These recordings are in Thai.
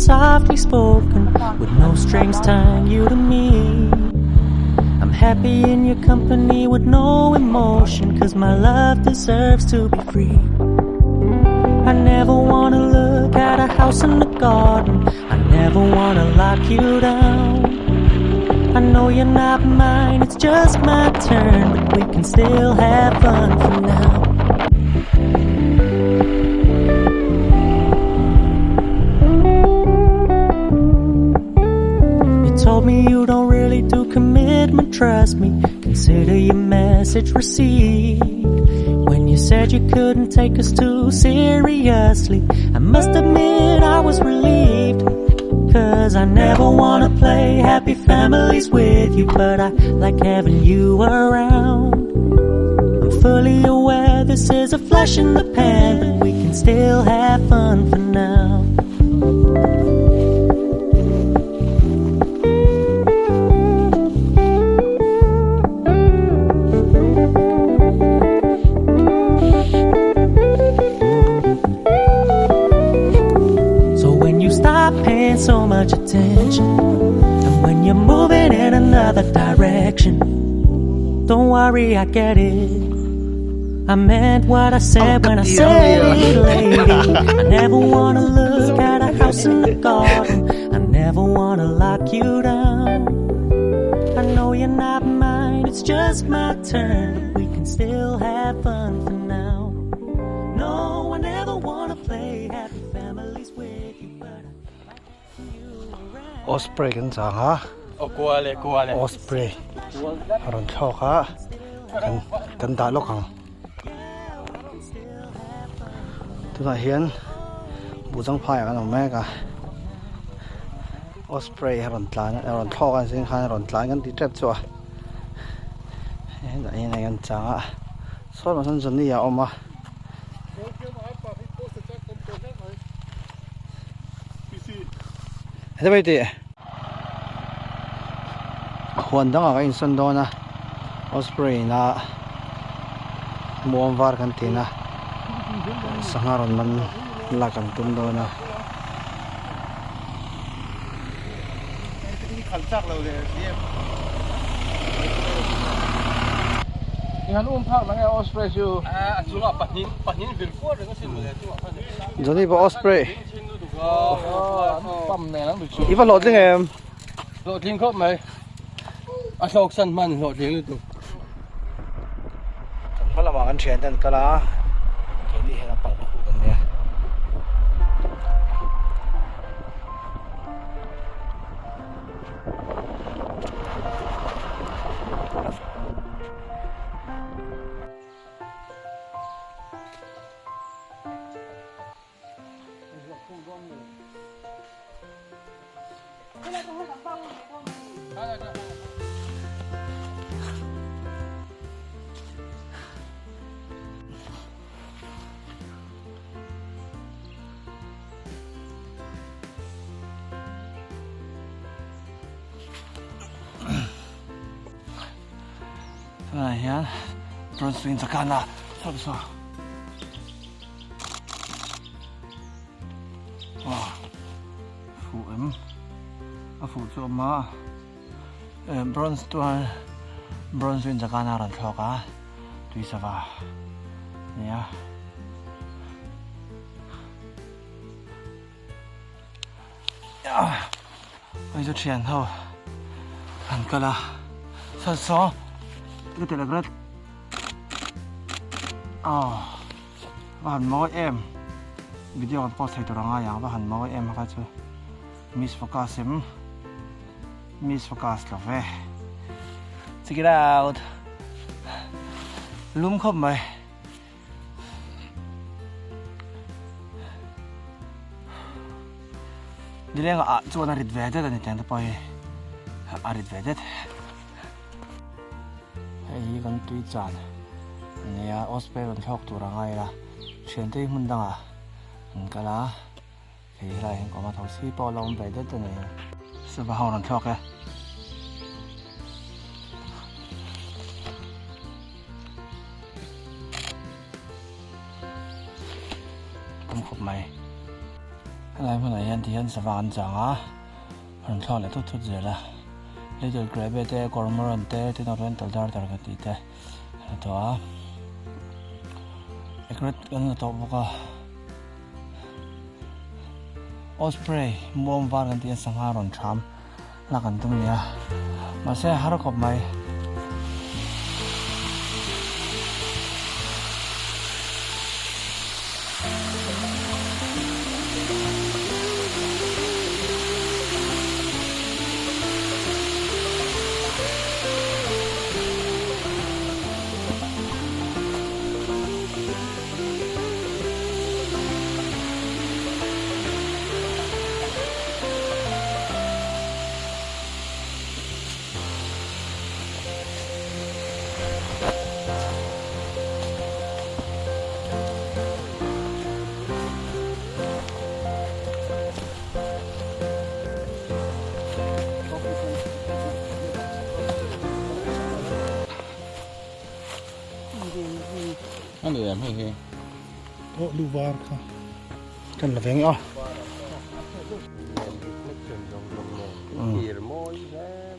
softly spoken, with no strings tying you to me. I'm happy in your company with no emotion, 'cause my love deserves to be free. I never wanna look at a house in the garden, I never wanna lock you down. I know you're not mine, it's just my turn, but we can still have fun for now. You told me you don't really do commitment, trust me, consider your message received. When you said you couldn't take us too seriously, I must admit I was relieved. 'Cause I never wanna play happy families with you, but I like having you around. I'm fully aware this is a flash in the pan, but we can still have fun for now. Paying so much attention, and when you're moving in another direction, don't worry, I get it. I meant what I said when I said it, lady. I never wanna look at a house in the garden, I never wanna lock you down. I know you're not mine, it's just my turn, but we can still have fun for now. No, I never wanna play happy families with you, but Osprey kan sang ha. Osprey. Haron thok ha. Kan da lok hang. Tu na hian Buhchangphai kan om mek a. Osprey haron tlan haron thok an sing khan haron tlan kan ti trap chu a. Da ina kan chang a. So ma san zon ni ya oma. Thế bây giờ hoàn đang ở cái sân đó na Osprey na muam var kan tina sangaron man lakan tum do na Ihan phak na ngay Osprey chu chunga pahin vilko de ko sin le chu Johnny ba Osprey pam ne lang chu Ifa lột lên em lột linh khop mày sok san man lột linh tu Phải là bằng chuyện tên cái là cái gì là bằng khu gần nè Này nhá, rồi xin cho can là sao sao? Phụ em, phụ cho má, bronze tuan, bronze xin cho can là lần sau cả, tùy sao vào, nhá. Bây giờ chuyện thôi, anh cái là sao sao? Cái tên là rất và hẳn mỗi em video còn post thấy tôi đang ngay và hẳn mỗi em hay chứ miss focus là về check it out lúm không mày đi lên à chỗ nào rít về đấy là những cái này rít về đấy hay con tùy chán này Osprey còn thọc tụi ra ngay là chuyện tới mình đang cái lá thì lại có mà thầu sĩ bao lâu về đất này sẽ vào hòn thọc cái không khóc mày อะไรพวกไหนยันที่ยันสว่างจังอ่ะมันทอดเลยทุกเจละเลยจะกลายเป็นเตะกอร์มรันเตะที่เราเล่นตลอดกันตีเตะตัวเอกรัฐกันตัวพวกออสเปรย์มอมวากันที่สังหารอนทรัมนักกันตรงนี้มาเสียหารักกับไหมอันนี้ไม่ใช่โอ้ลูวาร์ค่ะ กันละเพียงอ๋อ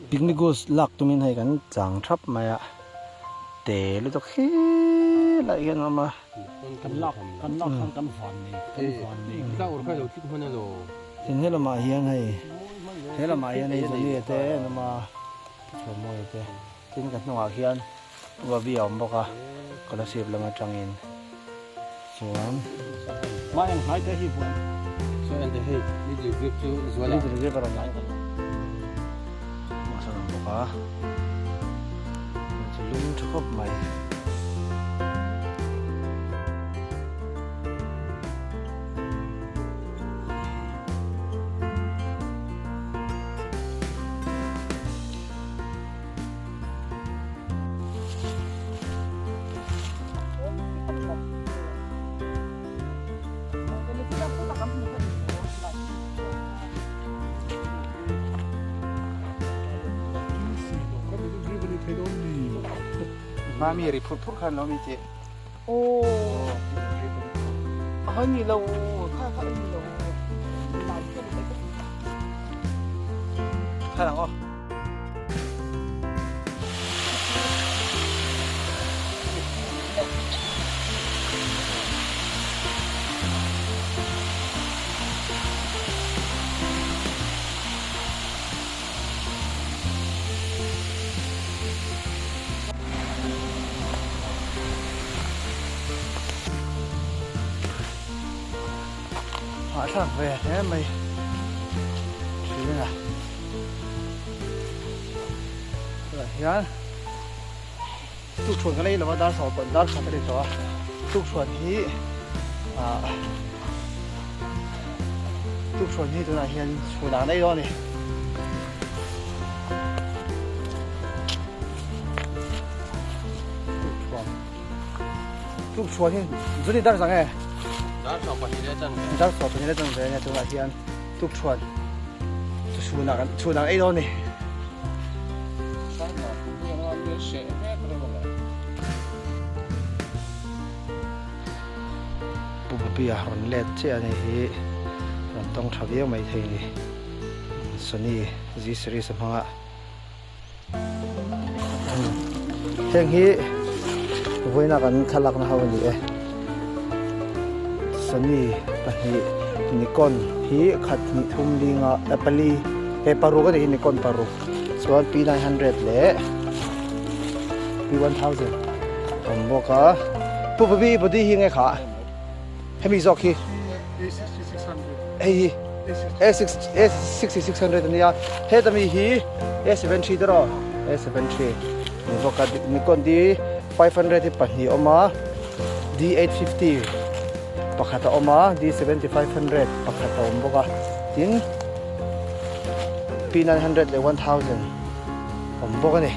ปิกนิกุสลักตุมินให้กันจังทับมาอะเตะเลยตัวขี้ละเอียดมากันล็อกกันฟันนี่ก็อุรค่าเราคิดว่าเนี่ยเราเห็นให้เรามาเฮียนให้ให้เรามาเฮียนให้จะนี่เตะเรามาชมมวยเตะกินกันหนัวเฮียนว่าเบี้ยวบอกอะก็เราเสียบเรามาจังอินส่วนมาอย่างไรแต่ที่ฟันส่วนอันเดียวนี่จะเก็บชูส่วนนี่จะเก็บอะไรมาสนองบอกอะมันจะลุ้นจะครบไหมมามีริพุททุกคันเรามีเจโอ้เฮ้ยมีเราข้ามีเราข้าหลังอ๋อช่างเว้ยเนี่ยไม่ชื่ออะไรเฮียนทุกชวนกันเลยหรือว่าด้านสองคนด้านขาดเลยตัวทุกชวนที่ทุกชวนที่ตัวไหนเฮียนชวนหนังได้ด้วยนี่ทุกชวนที่จุดนี้ด้านสังเกตด้านสองปฏิเสธจังด้านสองปฏิเสธจังเลยเนี่ยตัวไหนเฮียนทุกชวนชวนหนังไอ้ด้วยนี่ปุ๊บปีหอนเล็ดเจ้านี่ฮีเราต้องทำเยอะไม่ทีนี่ส่วนนี้จีสรีสมังอ่ะเฮงฮีไว้นักันทลักนะฮะวันนี้ส่วนนี้ปะฮีนิคอนฮีขัดนิทุ่มลิงอ่ะปลีปารุก็ได้นิคอนปารุส่วนปี900เลยปี1000ผมบอกว่าปุ๊บปีพอดีฮิงไงขาให้มีจอกฮีA6600 นี่อ่ะเฮ้แต่มีฮี A73 ตลอด A73 นี่บอกว่านิคอนดี500ที่ปัจจุบันมา D850 ปัจจุบันมา D7500 ปัจจุบันบอกว่าทิ้งปี900เลย1000ผมบอกว่านี่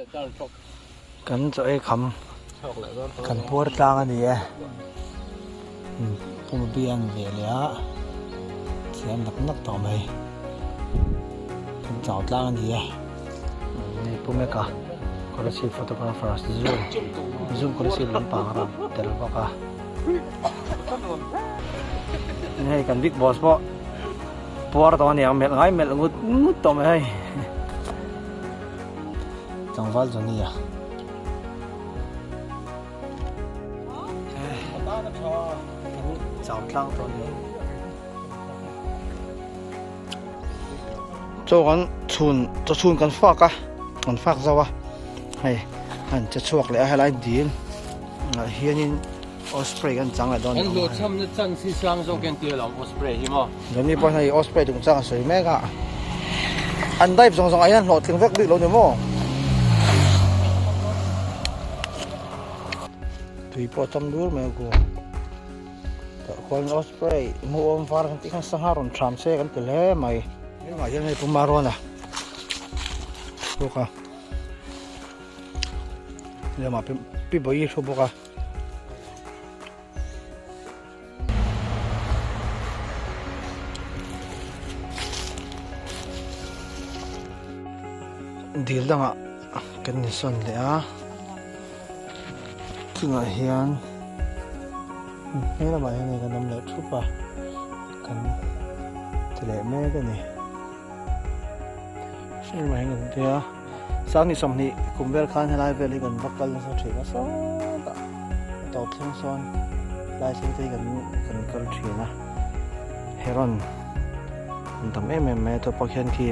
กันจะไอ้คำกันปวดกลางอันนี้ผมเบียนเวียเลยเสียงนักต่อไหมกันเจ้ากลางอันนี้นี่ผมไม่กะก็เลยสิโฟโตกราฟร์zoomก็เลยสิลำปางครับแต่ละก็นี่กันบิ๊กบอสเพราะปวดตอนนี้เม็ดง่ายเม็ดงุดต่อไหมจังหวัดตัวนี้เจ้ากลางตัวนี้โจกันชุนกันฟากกันฟากซะวะให้อันจะชวกเลยให้ไล่ดีนเฮียนี่ออสเปรย์กันจังเลยตอนนี้ โหลดซ้ำนึกจังสีสางโซกันเตียหลังออสเปรย์ใช่ไหมเดี๋ยวนี้พอให้ออสเปรย์ถึงจังสวยแม่กะอันได้สองไอ้นั่นโหลดถึงแฟกบิ๊กโหลดอยู่มั้งตุยพอจำดูไหมกูแต่คนออสเปรย์มัวฟาร์กันที่ข้างสหรัฐทรัมป์เซกันตัวเล่ไหมยังไงผมมาร้อนอ่ะพวกเดี๋ยวมาพี่บอยชอบพวกดีลดังอ่ะกันนี่ส่วนเลยถึงอ่ะเฮียนนี่ละบายนี่กันน้ำเลือดชุบอ่ะกันจะเละแม่กันนี่ใช่ไหมกันเดียวสักนิดสองนิดคุมเวลคันให้ไล่เวลกันบักกันแล้วสักทีก็ซ้อนต่อเพียงซ้อนไล่สิ่งที่กันกระชีนะเฮรอนมันทำแม่ตัวปอกแขนขี้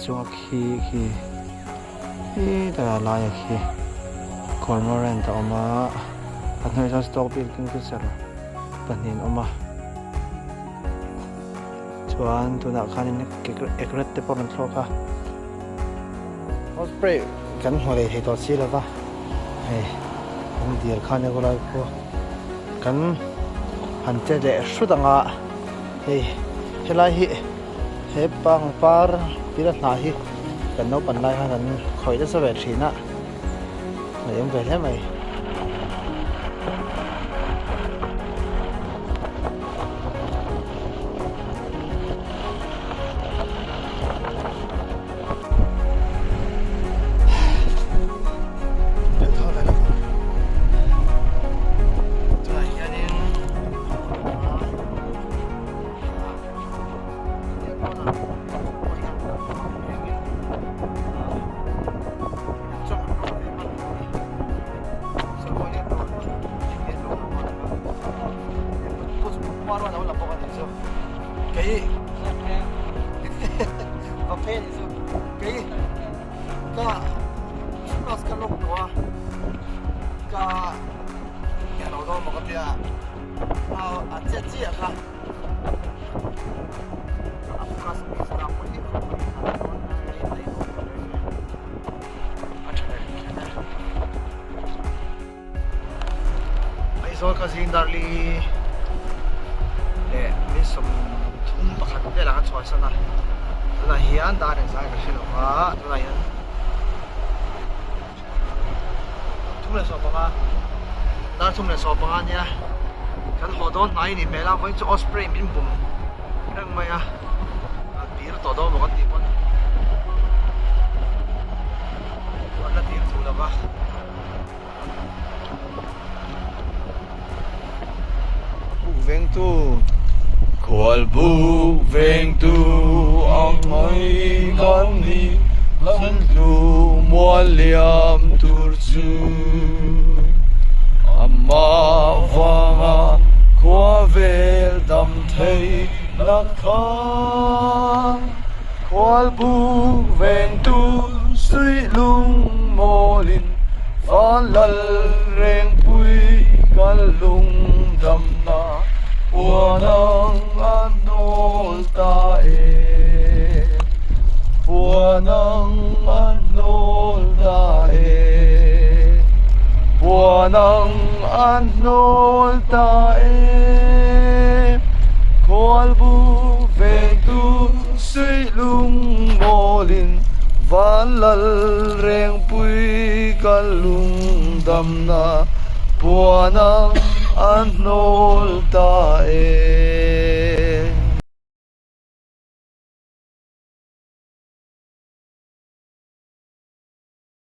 ช่วงขี้แต่ลายขี้คอร์มอร์เรนต์ออกมาอันนี้จะสต็อกบิลกิ้งฟิชเชอร์ปันนี้ออกมาชวนตัวนักขันนี่เอกเรตเตปอร์นันโลกะออสเปรย์กันหัวเลยให้ตัวซีแล้วปะเฮ้ยผมเดี๋ยวขันเนี่ยก็ไล่พวกกันหันเจเดสุดอ่ะเฮ้ยเฮลัยเฮปังปาร์ปีละหน้าฮิกันนกปันไล่กันคอยจะสวัสดีนะไม่ยังเป็นใช่ไหมประเภทนี้สิก็ก็สกัดลงตัวก็แกเราต้องบอกกับพี่เอาเจี๊ยค่ะก็สมีสนามคนที่ไอ้โซนคาซินดาร์ลีเนี่ยมีสมทุ่มประคันได้หลังช่วยสนะตัวไหนอันดาร์เนี่ยใช่ก็ใช่หรอวะตัวไหนอันทุ่มเลยสอบปะดาร์ทุ่มเลยสอบปะเนี่ยกันหัวโดนไหนนี่เมล่าไว้จะออสเปรย์มินบุ๋มเรื่องไหมตีรตัวโดนบอกว่าตีมันวันละตีรถูกแล้วปะVento Qual vento ang may kani Landu mualiam turzu Amma vanga Quavel dam thei lakha Qual vento sui lung molin Falal reng pui kalung dam na Buanang anol tae Buanang anol tae Buanang anol tae Kual bu vengtu sui lung molin van lal reng pui kan lung dam na puanang an nol ta e